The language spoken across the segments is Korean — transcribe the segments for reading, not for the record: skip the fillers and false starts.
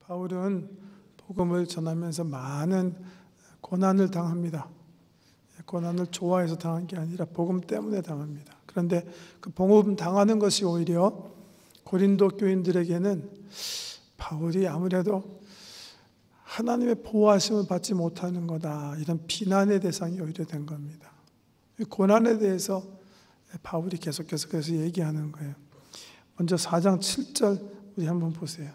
바울은 복음을 전하면서 많은 고난을 당합니다. 고난을 좋아해서 당한 게 아니라 복음 때문에 당합니다. 그런데 그 복음 당하는 것이 오히려 고린도 교인들에게는 바울이 아무래도 하나님의 보호하심을 받지 못하는 거다, 이런 비난의 대상이 오히려 된 겁니다. 고난에 대해서 바울이 계속해서 그래서 얘기하는 거예요. 먼저 4장 7절 우리 한번 보세요.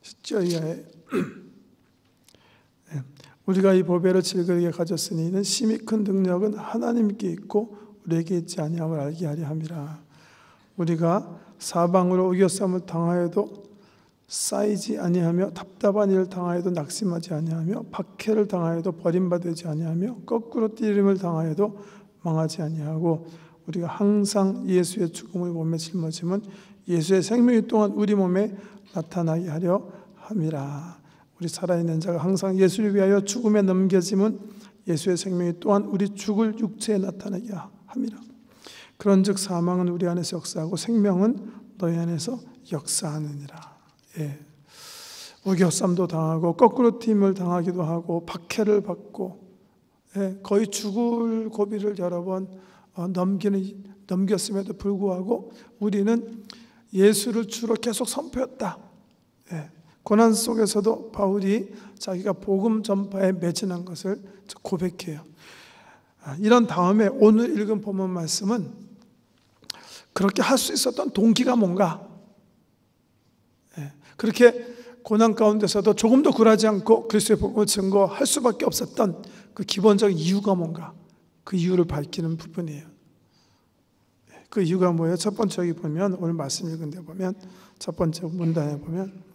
10절 이하에 우리가 이 보배를 질그리게 가졌으니 이는 심히 큰 능력은 하나님께 있고 우리에게 있지 아니함을 알게 하려 함이라. 우리가 사방으로 우겨쌈을 당하여도 쌓이지 아니하며 답답한 일을 당하여도 낙심하지 아니하며 박해를 당하여도 버림받지 아니하며 거꾸로 뛰림을 당하여도 망하지 아니하고 우리가 항상 예수의 죽음을 몸에 짊어지면 예수의 생명이 또한 우리 몸에 나타나게 하려 함이라. 우리 살아있는 자가 항상 예수를 위하여 죽음에 넘겨짐은 예수의 생명이 또한 우리 죽을 육체에 나타나게 함이라. 그런즉 사망은 우리 안에서 역사하고 생명은 너희 안에서 역사하느니라. 우겨쌈도 당하고 거꾸로 튀임을 당하기도 하고 박해를 받고 거의 죽을 고비를 여러 번 넘겼음에도 불구하고 우리는 예수를 주로 계속 선포했다. 고난 속에서도 바울이 자기가 복음 전파에 매진한 것을 고백해요. 이런 다음에 오늘 읽은 본문 말씀은 그렇게 할 수 있었던 동기가 뭔가, 그렇게 고난 가운데서도 조금도 굴하지 않고 그리스도의 복음을 증거할 수밖에 없었던 그 기본적인 이유가 뭔가, 그 이유를 밝히는 부분이에요. 그 이유가 뭐예요? 첫 번째 여기 보면, 오늘 말씀 읽은 데 보면 첫 번째 문단에 보면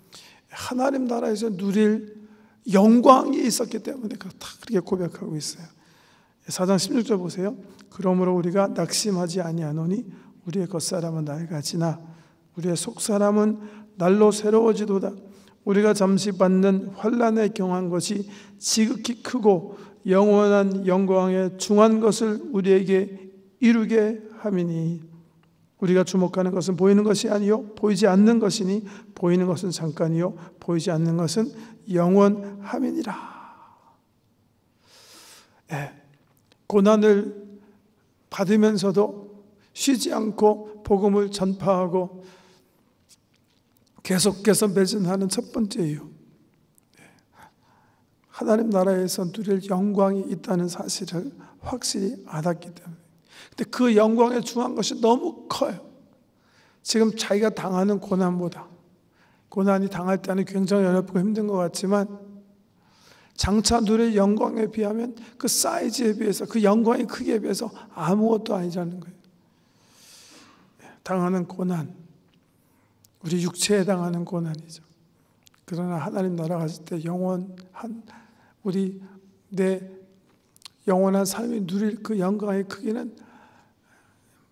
하나님 나라에서 누릴 영광이 있었기 때문에 그렇게 고백하고 있어요. 4장 16절 보세요. 그러므로 우리가 낙심하지 아니하노니 우리의 겉사람은 낡아지나 우리의 속사람은 날로 새로워지도다. 우리가 잠시 받는 환난에 경한 것이 지극히 크고 영원한 영광에 중한 것을 우리에게 이루게 함이니 우리가 주목하는 것은 보이는 것이 아니요 보이지 않는 것이니 보이는 것은 잠깐이요 보이지 않는 것은 영원함이니라. 고난을 받으면서도 쉬지 않고 복음을 전파하고 계속해서 매진하는 첫 번째 이유, 하나님 나라에서 누릴 영광이 있다는 사실을 확실히 알았기 때문에. 근데 그 영광에 중한 것이 너무 커요. 지금 자기가 당하는 고난보다, 고난이 당할 때는 굉장히 어렵고 힘든 것 같지만 장차 누릴 영광에 비하면 그 사이즈에 비해서, 그 영광의 크기에 비해서 아무것도 아니라는 거예요. 당하는 고난, 우리 육체에 당하는 고난이죠. 그러나 하나님 나라 갔을 때 내 영원한 삶이 누릴 그 영광의 크기는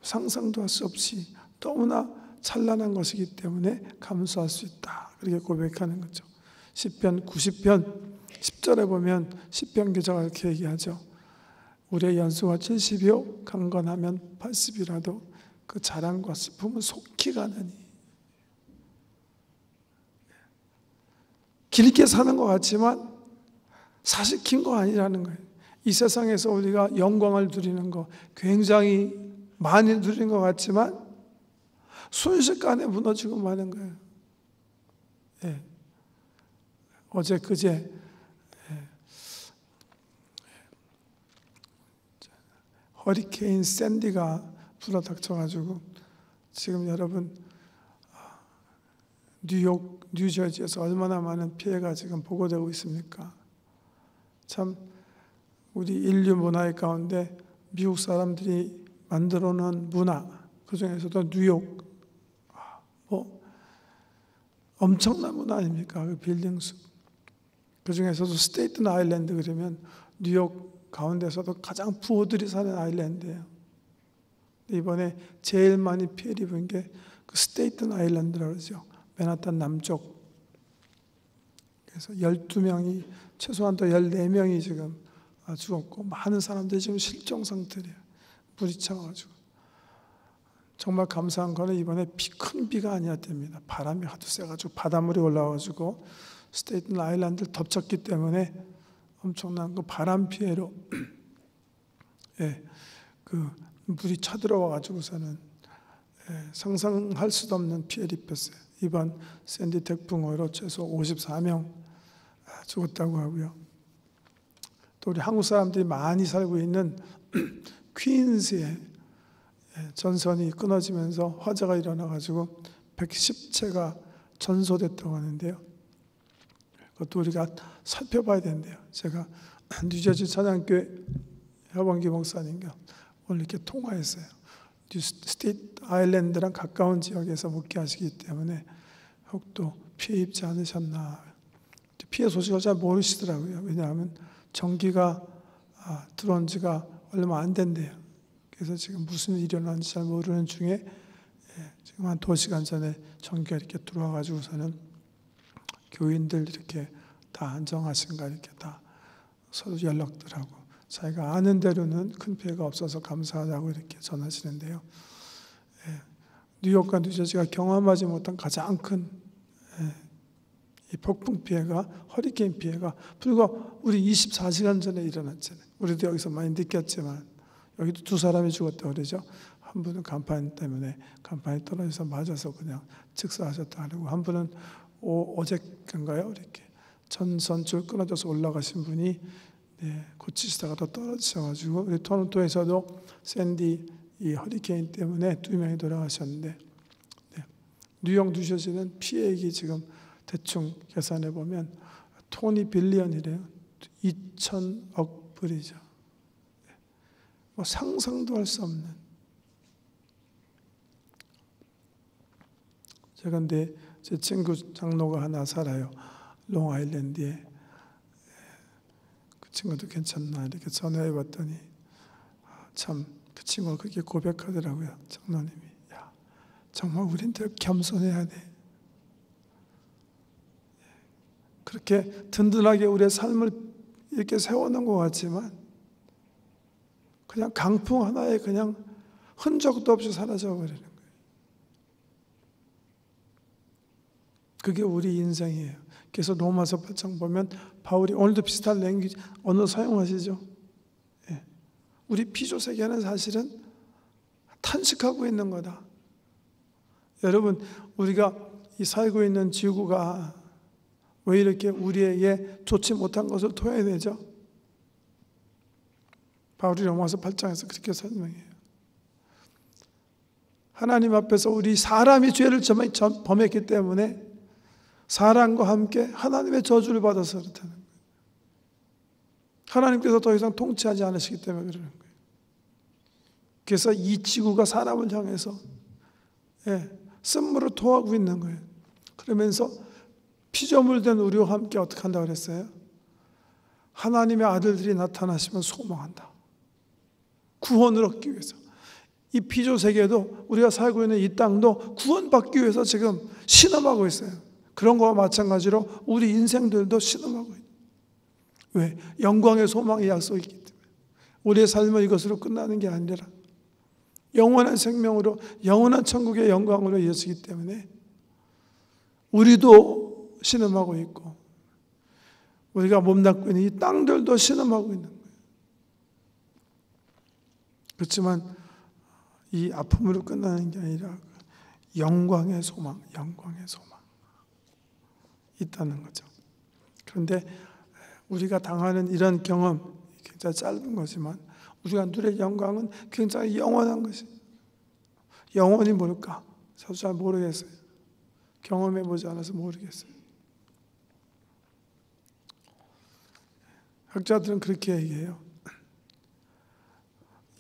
상상도 할 수 없이 너무나 찬란한 것이기 때문에 감수할 수 있다. 그렇게 고백하는 거죠. 시편 90편 10절에 보면 시편 기자가 이렇게 얘기하죠. 우리의 연수가 70이요 강건하면 80이라도 그 자랑과 슬픔은 속히 가느니. 길게 사는 것 같지만 사실 긴 거 아니라는 거예요. 이 세상에서 우리가 영광을 누리는 거 굉장히 많이 누린 것 같지만 순식간에 무너지고 마는 거예요. 어제 그제 허리케인 샌디가 불어닥쳐가지고 지금 여러분 뉴욕, 뉴저지에서 얼마나 많은 피해가 지금 보고되고 있습니까? 참 우리 인류 문화의 가운데 미국 사람들이 만들어 놓은 문화, 그 중에서도 뉴욕 엄청난 문화 아닙니까? 그 빌딩 수. 그 중에서도 스테이튼 아일랜드 그러면 뉴욕 가운데서도 가장 부호들이 사는 아일랜드예요. 이번에 제일 많이 피해를 입은 게 그 스테이튼 아일랜드라고 그러죠. 맨하탄 남쪽. 그래서 12명이, 최소한 또 14명이 지금 죽었고 많은 사람들이 지금 실종 상태래요. 물이 차가지고. 정말 감사한 거는 이번에 큰 비가 아니었답니다. 바람이 하도 세가지고 바닷물이 올라와가지고 스테이튼 아일랜드를 덮쳤기 때문에 엄청난 그 바람 피해로 그 물이 쳐들어와가지고서는 상상할 수도 없는 피해를 입혔어요. 이번 샌디 태풍으로 최소 54명 죽었다고 하고요. 또 우리 한국 사람들이 많이 살고 있는 퀸즈에 전선이 끊어지면서 화재가 일어나가지고 110채가 전소됐다고 하는데요. 그것도 우리가 살펴봐야 된대요. 제가 뉴저지 찬양교회 하범기 목사님과 오늘 이렇게 통화했어요. 스테이트 아일랜드랑 가까운 지역에서 목회하시기 때문에 혹도 피해 입지 않으셨나. 피해 소식을 잘 모르시더라고요. 왜냐하면 전기가 들어온 지가 얼마 안 된대요. 그래서 지금 무슨 일이 일어났는지 잘 모르는 중에 지금 한 2시간 전에 전기가 이렇게 들어와가지고서는 교인들 이렇게 다 안정하신가 이렇게 다 서로 연락들 하고 자기가 아는 대로는 큰 피해가 없어서 감사하다고 이렇게 전하시는데요. 뉴욕과 뉴저지가 경험하지 못한 가장 큰 이 폭풍 피해가 허리케인 피해가 불과 우리 24시간 전에 일어났잖아요. 우리도 여기서 많이 느꼈지만 여기도 2사람이 죽었다고 그러죠. 한 분은 간판 때문에 간판이 떨어져서 맞아서 그냥 즉사하셨다 하고 한 분은 어제인가요? 이렇게 전선줄 끊어져서 올라가신 분이 고치시다가 또 떨어지셔가지고 우리 토론토에서도 샌디 이 허리케인 때문에 2명이 돌아가셨는데 뉴욕 뉴저지는 피해액이 지금 대충 계산해 보면 $20 빌리언이래요. 2,000억 불이죠. 뭐 상상도 할 수 없는. 제가 근데 제 친구 장로가 하나 살아요. 롱아일랜드에. 그 친구도 괜찮나 이렇게 전화해 봤더니 참 그 친구가 그렇게 고백하더라고요. 장로님이. 야, 정말 우린 더 겸손해야 돼. 그렇게 든든하게 우리의 삶을 이렇게 세워놓은 것 같지만 그냥 강풍 하나에 그냥 흔적도 없이 사라져 버리는 거예요. 그게 우리 인생이에요. 그래서 로마서 8장 보면 바울이 오늘도 비슷한 랭귀지 언어 사용하시죠. 우리 피조 세계는 사실은 탄식하고 있는 거다. 여러분 우리가 이 살고 있는 지구가 왜 이렇게 우리에게 좋지 못한 것을 토해내죠? 바울이 로마서 8장에서 그렇게 설명해요. 하나님 앞에서 우리 사람이 죄를 범했기 때문에 사람과 함께 하나님의 저주를 받아서 그렇다는 거예요. 하나님께서 더 이상 통치하지 않으시기 때문에 그러는 거예요. 그래서 이 지구가 사람을 향해서 쓴물을 토하고 있는 거예요. 그러면서 피조물된 우리와 함께 어떻게 한다고 그랬어요? 하나님의 아들들이 나타나시면 소망한다. 구원을 얻기 위해서. 이 피조 세계도 우리가 살고 있는 이 땅도 구원받기 위해서 지금 신음하고 있어요. 그런 거와 마찬가지로 우리 인생들도 신음하고 있어요. 왜? 영광의 소망의 약속이기 때문에. 우리의 삶은 이것으로 끝나는 게 아니라 영원한 생명으로 영원한 천국의 영광으로 이어지기 때문에 우리도 신음하고 있고 우리가 몸담고 있는 이 땅들도 신음하고 있는 거예요. 그렇지만 이 아픔으로 끝나는 게 아니라 영광의 소망 있다는 거죠. 그런데 우리가 당하는 이런 경험 굉장히 짧은 거지만 우리가 누릴 영광은 굉장히 영원한 것이. 영원이 뭘까? 저도 잘 모르겠어요. 경험해보지 않아서 모르겠어요. 학자들은 그렇게 얘기해요.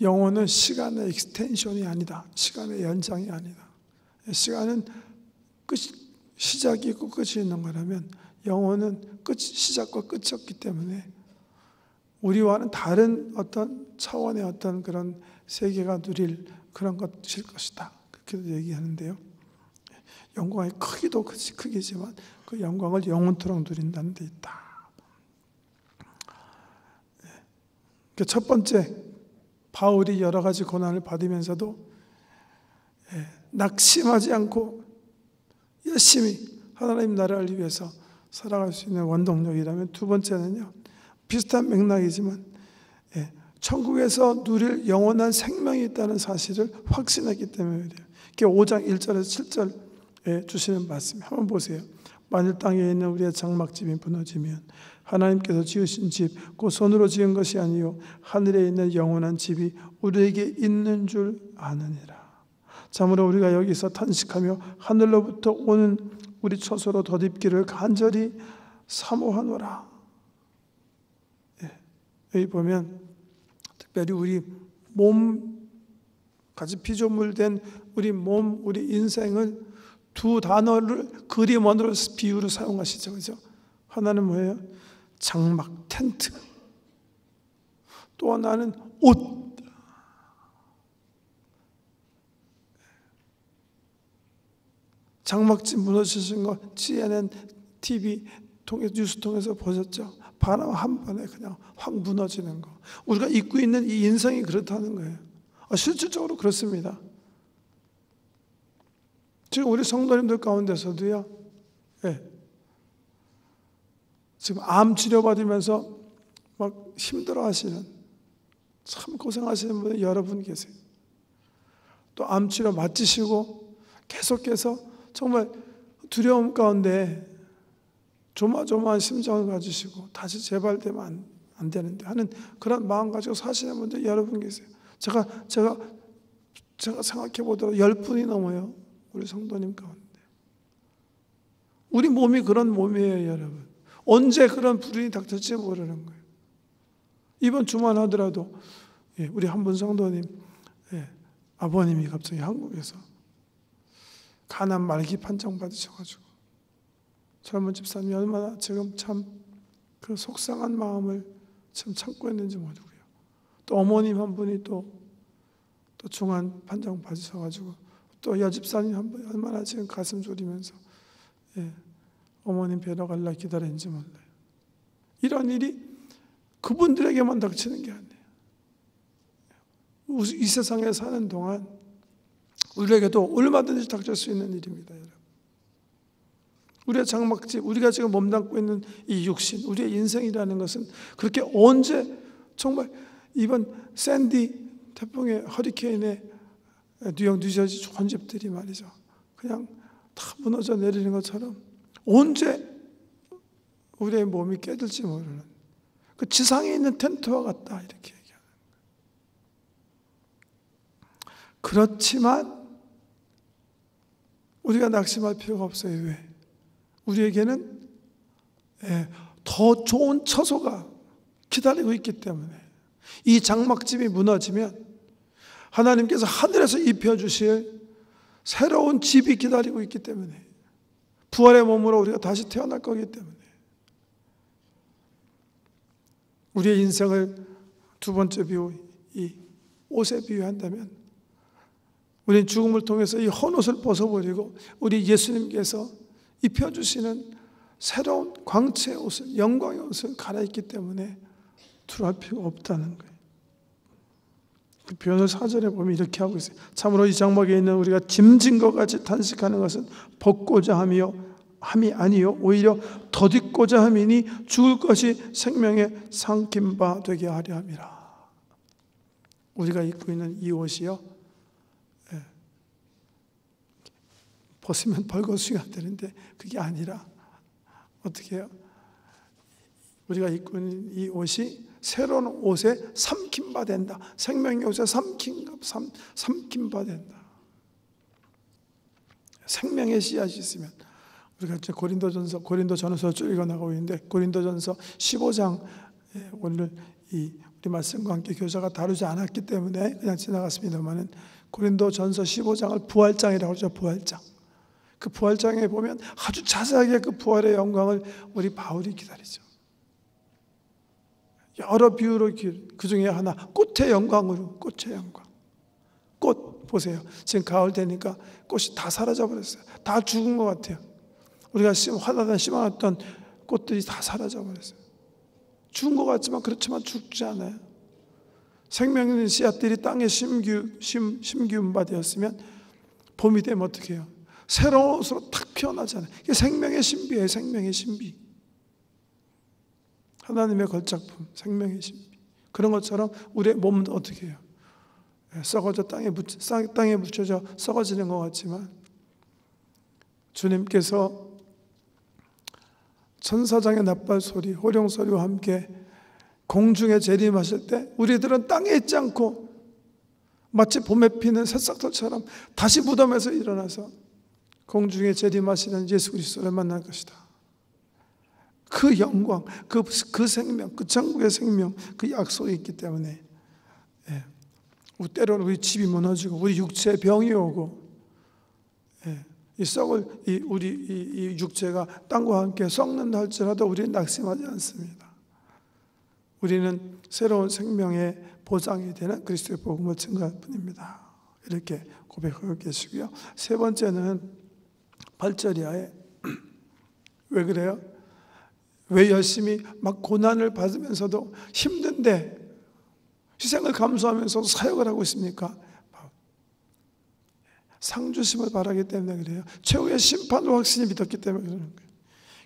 영혼은 시간의 익스텐션이 아니다. 시간의 연장이 아니다. 시간은 시작이 있고 끝이 있는 거라면 영혼은 시작과 끝이 없기 때문에 우리와는 다른 어떤 차원의 어떤 그런 세계가 누릴 그런 것일 것이다. 그렇게 얘기하는데요. 영광의 크기도 크기지만 그 영광을 영원토록 누린다는 데 있다. 첫 번째 바울이 여러 가지 고난을 받으면서도 낙심하지 않고 열심히 하나님 나라를 위해서 살아갈 수 있는 원동력이라면, 두 번째는요, 비슷한 맥락이지만 천국에서 누릴 영원한 생명이 있다는 사실을 확신했기 때문에 그래요. 5장 1절에서 7절에 주시는 말씀 한번 보세요. 만일 땅에 있는 우리의 장막집이 무너지면 하나님께서 지으신 집 곧 손으로 지은 것이 아니요 하늘에 있는 영원한 집이 우리에게 있는 줄 아느니라. 참으로 우리가 여기서 탄식하며 하늘로부터 오는 우리 처소로 덧입기를 간절히 사모하노라. 여기 보면 특별히 우리 몸, 같이 피조물된 우리 몸, 우리 인생을 두 단어를 그림 원으로 비유로 사용하시죠. 그죠? 하나는 뭐예요? 장막, 텐트. 또 하나는 옷. 장막집 무너지신 거 CNN, TV 통해 뉴스 통해서 보셨죠? 바람 한 번에 그냥 확 무너지는 거. 우리가 입고 있는 이 인생이 그렇다는 거예요. 실질적으로 그렇습니다. 지금 우리 성도님들 가운데서도요, 지금 암 치료받으면서 막 힘들어 하시는, 참 고생하시는 분이 여러분 계세요. 또 암 치료 마치시고 계속해서 정말 두려움 가운데 조마조마한 심정을 가지시고 다시 재발되면 안 되는데 하는 그런 마음 가지고 사시는 분들 여러분 계세요. 제가 생각해 보더라도 10분이 넘어요. 우리 성도님 가운데. 우리 몸이 그런 몸이에요, 여러분. 언제 그런 불운이 닥칠지 모르는 거예요. 이번 주만 하더라도 우리 한 분 성도님 아버님이 갑자기 한국에서 간암 말기 판정 받으셔가지고 젊은 집사님이 얼마나 지금 참 그 속상한 마음을 참 참고 있는지 모르고요. 또 어머님 한 분이 또 중환 판정 받으셔가지고 또 여집사님 한 분이 얼마나 지금 가슴 졸이면서 어머님 뵈러 갈라 기다리는지 몰라요. 이런 일이 그분들에게만 닥치는 게 아니에요. 이 세상에 사는 동안 우리에게도 얼마든지 닥칠 수 있는 일입니다, 여러분. 우리의 장막집, 우리가 지금 몸담고 있는 이 육신, 우리의 인생이라는 것은 그렇게 언제 정말 이번 샌디 태풍의 허리케인의 뉴욕, 뉴저지 좋은 집들이 말이죠. 그냥 다 무너져 내리는 것처럼 언제 우리의 몸이 깨질지 모르는 그 지상에 있는 텐트와 같다 이렇게 얘기하는 거예요. 그렇지만 우리가 낙심할 필요가 없어요. 왜? 우리에게는 더 좋은 처소가 기다리고 있기 때문에 이 장막집이 무너지면 하나님께서 하늘에서 입혀주실 새로운 집이 기다리고 있기 때문에 부활의 몸으로 우리가 다시 태어날 거기 때문에 우리의 인생을 두 번째 비유, 이 옷에 비유한다면 우리는 죽음을 통해서 이 헌옷을 벗어버리고 우리 예수님께서 입혀주시는 새로운 광채의 옷을, 영광의 옷을 갈아입기 때문에 두려울 필요가 없다는 거예요. 그 표현을 4절에 보면 이렇게 하고 있어요. 참으로 이 장막에 있는 우리가 짐진 것 같이 탄식하는 것은 벗고자 함이 아니요 오히려 덧입고자 함이니 죽을 것이 생명의 삼킨 바 되게 하려 함이라. 우리가 입고 있는 이 옷이요, 벗으면 벌거숭이가 되는데 그게 아니라 어떻게 해요? 우리가 입고 있는 이 옷이 새로운 옷에 삼킨 바 된다. 생명의 옷에 삼킨 바 된다. 생명의 씨앗이 있으면 우리가 이제 고린도전서 쭉 읽어나가고 있는데 고린도전서 15장 오늘 우리 말씀과 함께 교사가 다루지 않았기 때문에 그냥 지나갔습니다만은 고린도전서 15장을 부활장이라고 하죠. 부활장. 그 부활장에 보면 아주 자세하게 그 부활의 영광을 우리 바울이 기다리죠. 여러 비유로 그 중에 하나 꽃의 영광으로, 꽃의 영광. 꽃 보세요. 지금 가을 되니까 꽃이 다 사라져 버렸어요. 다 죽은 것 같아요. 우리가 화단에 심어놨던 꽃들이 다 사라져 버렸어요. 죽은 것 같지만 그렇지만 죽지 않아요. 생명 있는 씨앗들이 땅에 심기운 바 되었으면 봄이 되면 어떻게 해요? 새로운 옷으로 탁 피어나잖아요. 이게 생명의 신비예요. 생명의 신비. 하나님의 걸작품, 생명의 신비. 그런 것처럼 우리의 몸도 어떻게 해요? 썩어져 땅에 묻혀져 썩어지는 것 같지만 주님께서 천사장의 납발 소리, 호령 소리와 함께 공중에 재림하실 때 우리들은 땅에 있지 않고 마치 봄에 피는 새싹들처럼 다시 무덤에서 일어나서 공중에 재림하시는 예수 그리스도를 만날 것이다. 그 영광, 그 생명, 그 천국의 생명, 그 약속이 있기 때문에 때로는 우리 집이 무너지고 우리 육체에 병이 오고 이 썩을 이 육체가 땅과 함께 썩는다 할지라도 우리는 낙심하지 않습니다. 우리는 새로운 생명의 보장이 되는 그리스도의 복음을 증거할 뿐입니다. 이렇게 고백하고 계시고요. 세 번째는 8절 이하에 왜 그래요? 왜 열심히 막 고난을 받으면서도 힘든데 희생을 감수하면서도 사역을 하고 있습니까? 상주심을 바라기 때문에 그래요. 최후의 심판을 확신히 믿었기 때문에 그러는 거예요.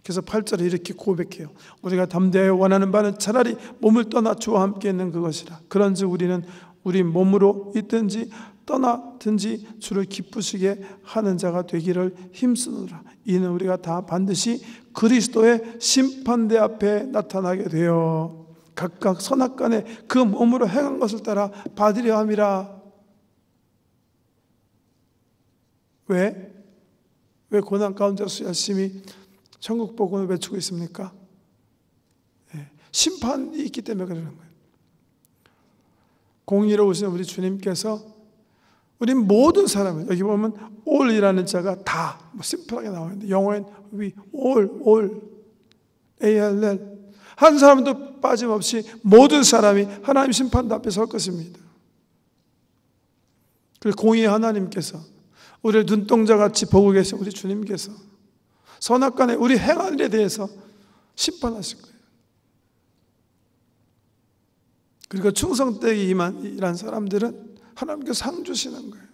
그래서 8절에 이렇게 고백해요. 우리가 담대하여 원하는 바는 차라리 몸을 떠나 주와 함께 있는 그것이라. 그런즉 우리는 우리 몸으로 있든지 떠나든지 주를 기쁘시게 하는 자가 되기를 힘쓰노라. 이는 우리가 다 반드시 그리스도의 심판대 앞에 나타나게 되어 각각 선악간에 그 몸으로 행한 것을 따라 받으려 함이라. 왜 고난 가운데서 열심히 천국 복음을 외치고 있습니까? 심판이 있기 때문에 그러는 거예요. 공의로우신 우리 주님께서 우리 모든 사람을, 여기 보면 all이라는 자가 다 심플하게 나와 있는데 영어엔 we all ALL 한 사람도 빠짐없이 모든 사람이 하나님 심판 앞에 설 것입니다. 그리고 공의의 하나님께서 우리를 눈동자같이 보고 계신 우리 주님께서 선악간에 우리 행한 일에 대해서 심판하실 거예요. 그리고 충성되게 일한 사람들은 하나님께 상 주시는 거예요.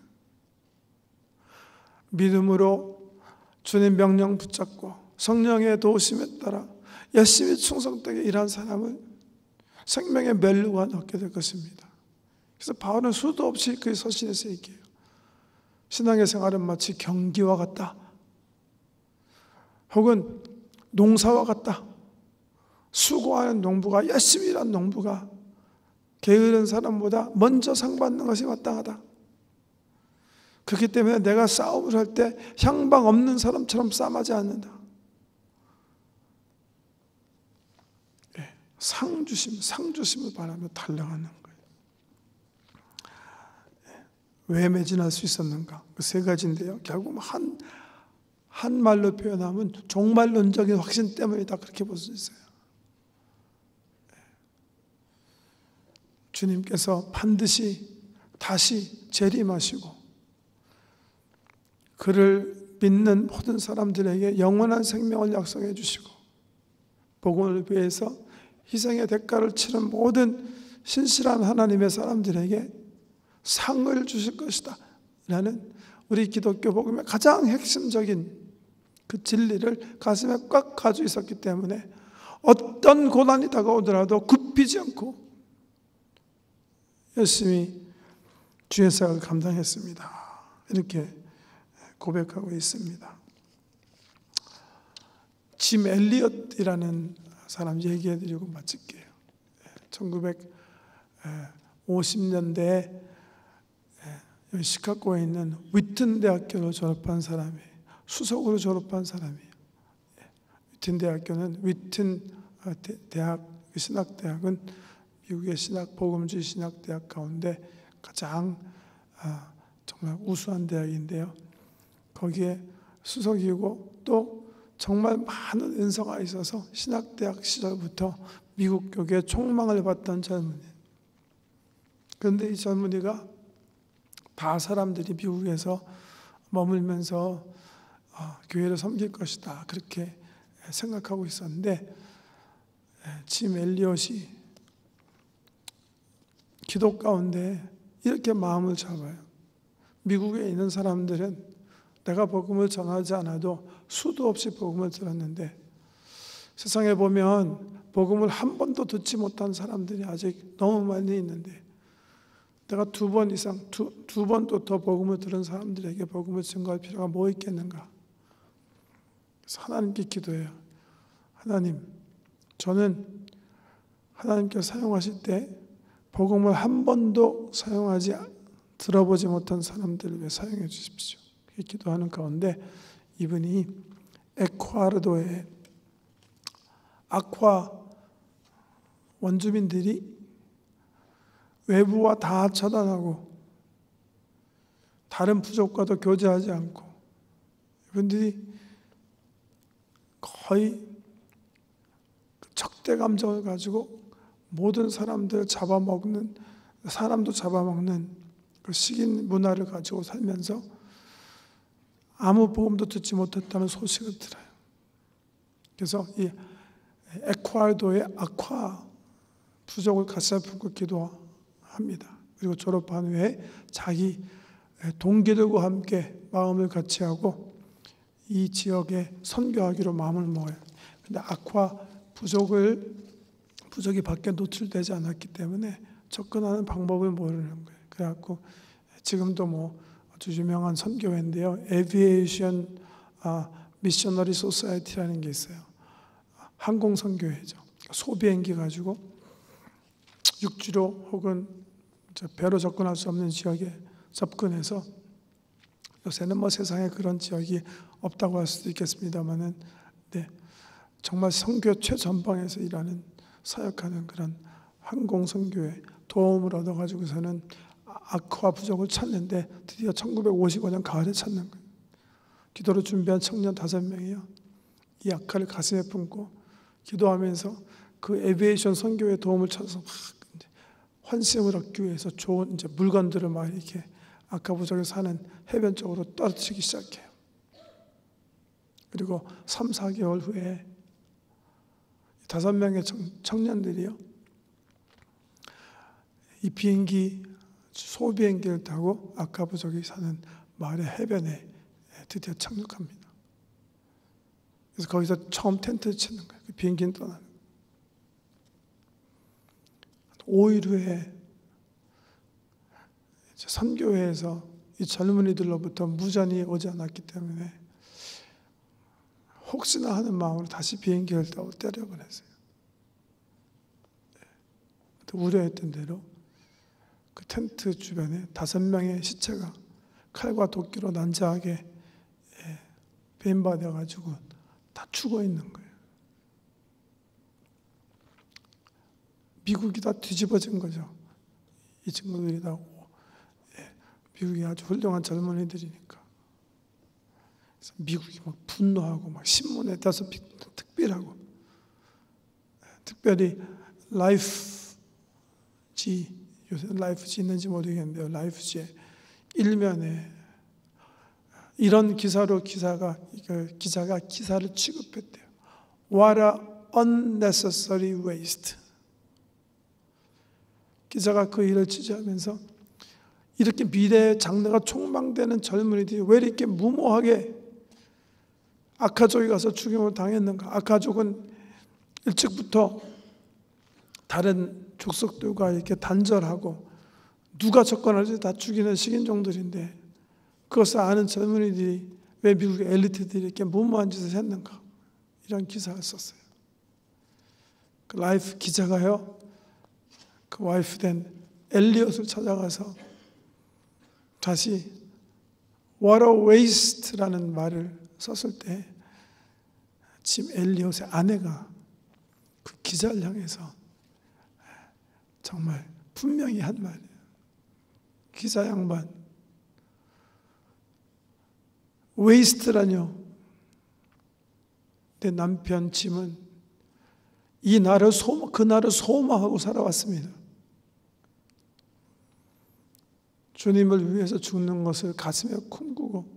믿음으로 주님 명령 붙잡고 성령의 도우심에 따라 열심히 충성되게 일한 사람은 생명의 멸류관 얻게 될 것입니다. 그래서 바울은 수도 없이 그 서신에서 얘기해요. 신앙의 생활은 마치 경기와 같다. 혹은 농사와 같다. 수고하는 농부가, 열심히 일한 농부가 게으른 사람보다 먼저 상 받는 것이 마땅하다. 그렇기 때문에 내가 싸움을 할 때 향방 없는 사람처럼 싸움하지 않는다. 상 주심을 바라며 달려가는 거예요. 왜 매진할 수 있었는가? 그 세 가지인데요. 결국 한 말로 표현하면 종말론적인 확신 때문이다, 그렇게 볼 수 있어요. 주님께서 반드시 다시 재림하시고 그를 믿는 모든 사람들에게 영원한 생명을 약속해 주시고 복음을 위해서 희생의 대가를 치른 모든 신실한 하나님의 사람들에게 상을 주실 것이다 라는 우리 기독교 복음의 가장 핵심적인 그 진리를 가슴에 꽉 가지고 있었기 때문에 어떤 고난이 다가오더라도 굽히지 않고 열심히 주의 사역을 감당했습니다. 이렇게 고백하고 있습니다. 짐 엘리엇이라는 사람 얘기해드리고 마칠게요. 1950년대에 시카고에 있는 위튼 대학교를 졸업한 사람이에요. 수석으로 졸업한 사람이에요. 위튼 대학교는 위튼 대학, 신학대학은 미국의 복음주의 신학대학 가운데 가장 정말 우수한 대학인데요. 거기에 수석이고 또 정말 많은 은사가 있어서 신학대학 시절부터 미국 교계에 총망을 받던 젊은이. 그런데 이 젊은이가 다 사람들이 미국에서 머물면서 교회를 섬길 것이다, 그렇게 생각하고 있었는데 짐 엘리엇이 기도 가운데 이렇게 마음을 잡아요. 미국에 있는 사람들은 내가 복음을 전하지 않아도 수도 없이 복음을 들었는데, 세상에 보면 복음을 한 번도 듣지 못한 사람들이 아직 너무 많이 있는데, 내가 두 번 이상, 두 번도 더 복음을 들은 사람들에게 복음을 증거할 필요가 뭐 있겠는가? 그래서 하나님께 기도해요. 하나님, 저는 하나님께서 사용하실 때 복음을 한 번도 들어보지 못한 사람들을 위해 사용해 주십시오. 그렇게 기도하는 가운데 이분이 에콰도르의 아쿠아 원주민들이 외부와 다 차단하고 다른 부족과도 교제하지 않고, 이분들이 거의 적대 감정을 가지고 모든 사람들을 잡아먹는, 사람도 잡아먹는 그 식인 문화를 가지고 살면서 아무 복음도 듣지 못했다는 소식을 들어요. 그래서 이 에콰도르의 아쿠아 부족을 가슴에 품고 기도합니다. 그리고 졸업한 후에 자기 동기들과 함께 마음을 같이하고 이 지역에 선교하기로 마음을 먹어요. 근데 아쿠아 부족이 밖에 노출되지 않았기 때문에 접근하는 방법을 모르는 거예요. 그래갖고 지금도 아주 유명한 선교회인데요, 에비에이션 미셔너리 소사이티라는 게 있어요. 항공 선교회죠. 소비행기 가지고 육지로 혹은 배로 접근할 수 없는 지역에 접근해서, 요새는 세상에 그런 지역이 없다고 할 수도 있겠습니다만은, 네, 정말 선교 최전방에서 일하는, 사역하는 그런 항공 선교회 도움을 얻어가지고서는 아쿠아 부족을 찾는데 드디어 1955년 가을에 찾는 거예요. 기도를 준비한 청년 5명이요, 이 아쿠아를 가슴에 품고 기도하면서 그 에비에이션 선교회 도움을 찾아서 환심을 얻기 위해서 좋은 물건들을 막 이렇게 아쿠아 부족에 사는 해변 쪽으로 떨어뜨리기 시작해요. 그리고 3, 4개월 후에 5명의 청년들이요, 이 소비행기를 타고 아쿠아 부족이 사는 마을의 해변에 드디어 착륙합니다. 그래서 거기서 처음 텐트를 치는 거예요. 비행기는 떠나는 거예요. 5일 후에 선교회에서 이 젊은이들로부터 무전이 오지 않았기 때문에 혹시나 하는 마음으로 다시 비행기를 타고 때려보냈어요. 우려했던 대로 그 텐트 주변에 5명의 시체가 칼과 도끼로 난자하게 뱀받아가지고 다 죽어 있는 거예요. 미국이 다 뒤집어진 거죠. 이 친구들이 다 미국이 아주 훌륭한 젊은이들이니까. 그래서 미국이 막 분노하고 막 신문에 따서 특별하고, 특별히 라이프지, 요새 라이프지 있는지 모르겠는데요, 라이프지의 일면에 이런 기사로 기자가 기사를 취급했대요. What a unnecessary waste. 기자가 그 일을 취재하면서 이렇게 미래의 장래가 촉망되는 젊은이들이 왜 이렇게 무모하게 아카족에 가서 죽임을 당했는가. 아카족은 일찍부터 다른 족속들과 이렇게 단절하고 누가 접근할지 다 죽이는 식인종들인데, 그것을 아는 젊은이들이 왜 미국의 엘리트들이 이렇게 무모한 짓을 했는가, 이런 기사를 썼어요. 그 라이프 기자가요, 그 와이프 된 엘리엇을 찾아가서 다시 What a waste라는 말을 썼을 때 짐 엘리엇의 아내가 그 기자를 향해서 정말 분명히 한 말이에요. 기자 양반, 웨이스트라뇨. 내 남편 짐은 그날을 소망하고 살아왔습니다. 주님을 위해서 죽는 것을 가슴에 꿈꾸고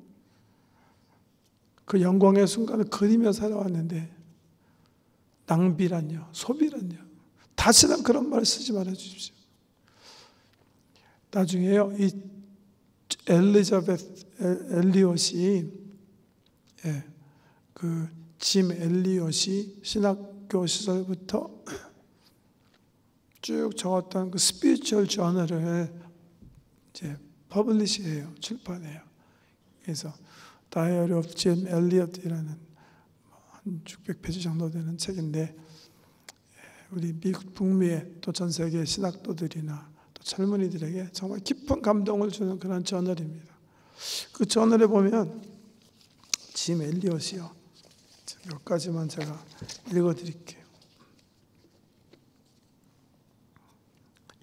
그 영광의 순간을 그리며 살아왔는데, 낭비란요, 소비란요. 다시는 그런 말을 쓰지 말아 주십시오. 나중에요, 이 엘리자베스 엘리엇이 짐 엘리엇이 신학교 시절부터 쭉 적었던 그 스피리추얼 저널을 이제 퍼블리시해요, 출판해요. 그래서 다이어리 오브 짐 엘리엇이라는 한 600페이지 정도 되는 책인데, 우리 미국 북미의 또 전 세계 신학도들이나 또 젊은이들에게 정말 깊은 감동을 주는 그런 저널입니다. 그 저널에 보면 짐 엘리엇이요, 몇 가지만 제가 읽어드릴게요.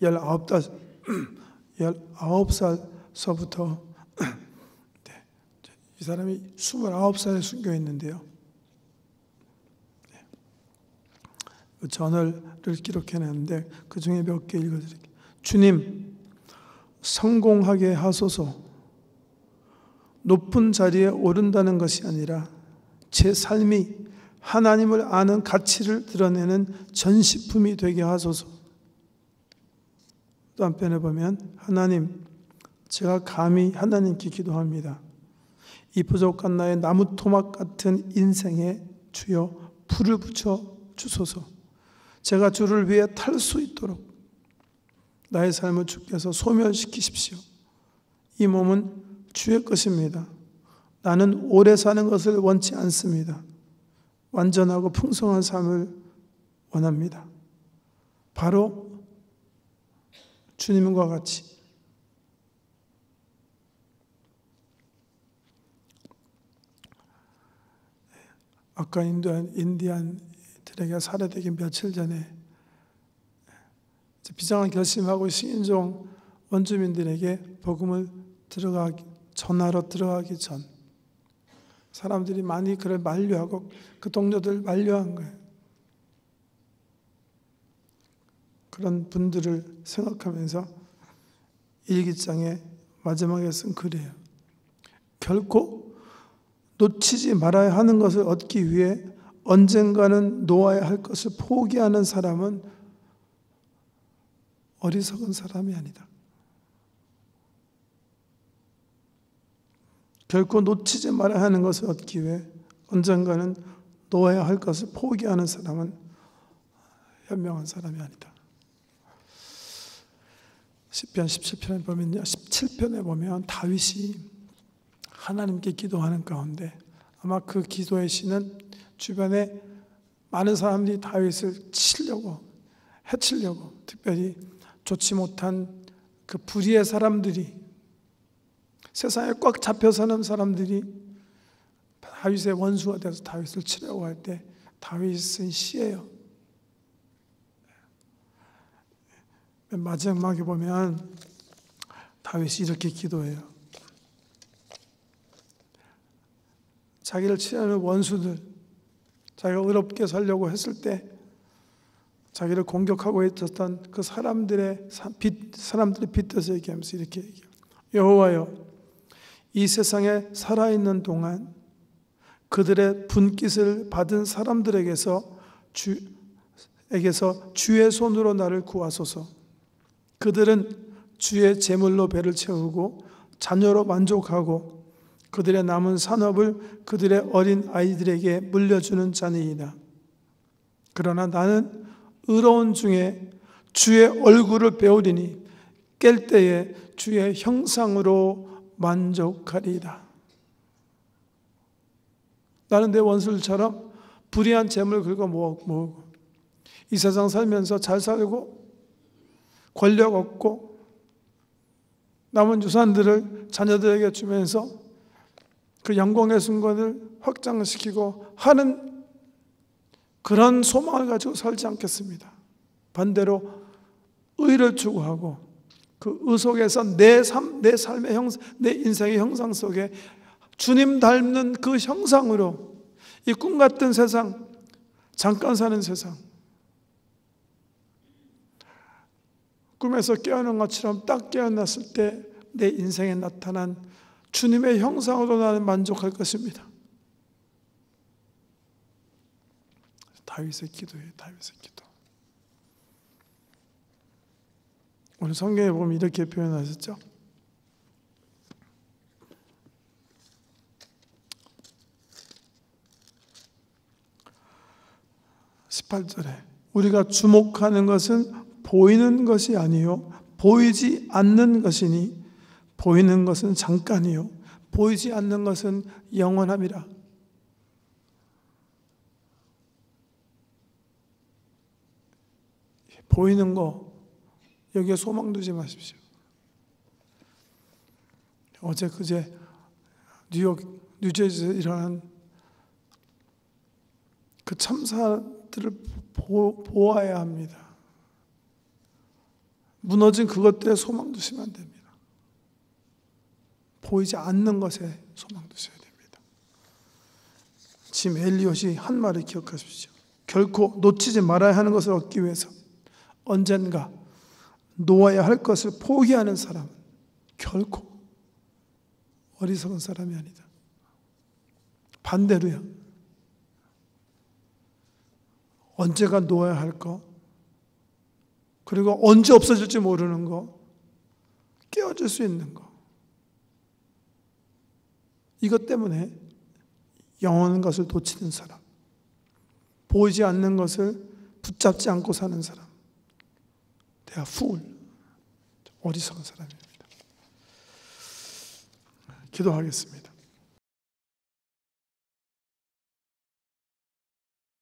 19살서부터 이 사람이 29살에 순교했는데요. 그 저널을 기록해놨는데 그 중에 몇 개 읽어드릴게요. 주님, 성공하게 하소서. 높은 자리에 오른다는 것이 아니라 제 삶이 하나님을 아는 가치를 드러내는 전시품이 되게 하소서. 또 한편에 보면, 하나님, 제가 감히 하나님께 기도합니다. 이 부족한 나의 나무 토막 같은 인생에 주여 불을 붙여 주소서. 제가 주를 위해 탈 수 있도록 나의 삶을 주께서 소멸시키십시오. 이 몸은 주의 것입니다. 나는 오래 사는 것을 원치 않습니다. 완전하고 풍성한 삶을 원합니다. 바로 주님과 같이. 아까 인디안들에게 살해되기 며칠 전에 비장한 결심하고 신인종 원주민들에게 복음을 전하러 들어가기 전 사람들이 많이 그를 만류하고 그 동료들 만류한 거예요. 그런 분들을 생각하면서 일기장에 마지막에 쓴 글이에요. 결코 놓치지 말아야 하는 것을 얻기 위해 언젠가는 놓아야 할 것을 포기하는 사람은 어리석은 사람이 아니다. 결코 놓치지 말아야 하는 것을 얻기 위해 언젠가는 놓아야 할 것을 포기하는 사람은 현명한 사람이 아니다. 시편 17편에 보면 다윗이 하나님께 기도하는 가운데 아마 그 기도의 시는 주변에 많은 사람들이 다윗을 해치려고 특별히 좋지 못한 그 불의의 사람들이, 세상에 꽉 잡혀 사는 사람들이 다윗의 원수가 돼서 다윗을 치려고 할 때 다윗이 쓴 시예요. 맨 마지막에 보면 다윗이 이렇게 기도해요. 자기를 치려는 원수들, 자기가 의롭게 살려고 했을 때 자기를 공격하고 있었던 그 사람들의 빗대서 얘기하면서 이렇게 얘기해요. 여호와여, 이 세상에 살아있는 동안 그들의 분깃을 받은 사람들에게서 주의 손으로 나를 구하소서. 그들은 주의 제물로 배를 채우고 자녀로 만족하고 그들의 남은 산업을 그들의 어린 아이들에게 물려주는 자니이다. 그러나 나는 의로운 중에 주의 얼굴을 배우리니 깰 때에 주의 형상으로 만족하리이다. 나는 내 원수들처럼 불의한 재물을 긁어 모으고 이 세상 살면서 잘 살고 권력 얻고 남은 유산들을 자녀들에게 주면서 그 영광의 순간을 확장시키고 하는 그런 소망을 가지고 살지 않겠습니다. 반대로 의를 추구하고 그 의 속에서 내 삶의 형상, 내 인생의 형상 속에 주님 닮는 그 형상으로 이 꿈 같은 세상, 잠깐 사는 세상, 꿈에서 깨어난 것처럼 딱 깨어났을 때 내 인생에 나타난 주님의 형상으로 나는 만족할 것입니다. 다윗의 기도예요. 다윗의 기도. 오늘 성경에 보면 이렇게 표현하셨죠. 18절에 우리가 주목하는 것은 보이는 것이 아니요 보이지 않는 것이니 보이는 것은 잠깐이요 보이지 않는 것은 영원함이라. 보이는 거 여기에 소망 두지 마십시오. 어제 그제 뉴저지에서 일어난 그 참사들을 보아야 합니다. 무너진 그것들에 소망 두시면 안 됩니다. 보이지 않는 것에 소망 두셔야 됩니다. 짐 엘리엇이 한 말을 기억하십시오. 결코 놓치지 말아야 하는 것을 얻기 위해서 언젠가 놓아야 할 것을 포기하는 사람은 결코 어리석은 사람이 아니다. 반대로요. 언제가 놓아야 할 거, 그리고 언제 없어질지 모르는 거, 깨어질 수 있는 거. 이것 때문에 영원한 것을 놓치는 사람, 보이지 않는 것을 붙잡지 않고 사는 사람, they are fool. 어리석은 사람입니다. 기도하겠습니다.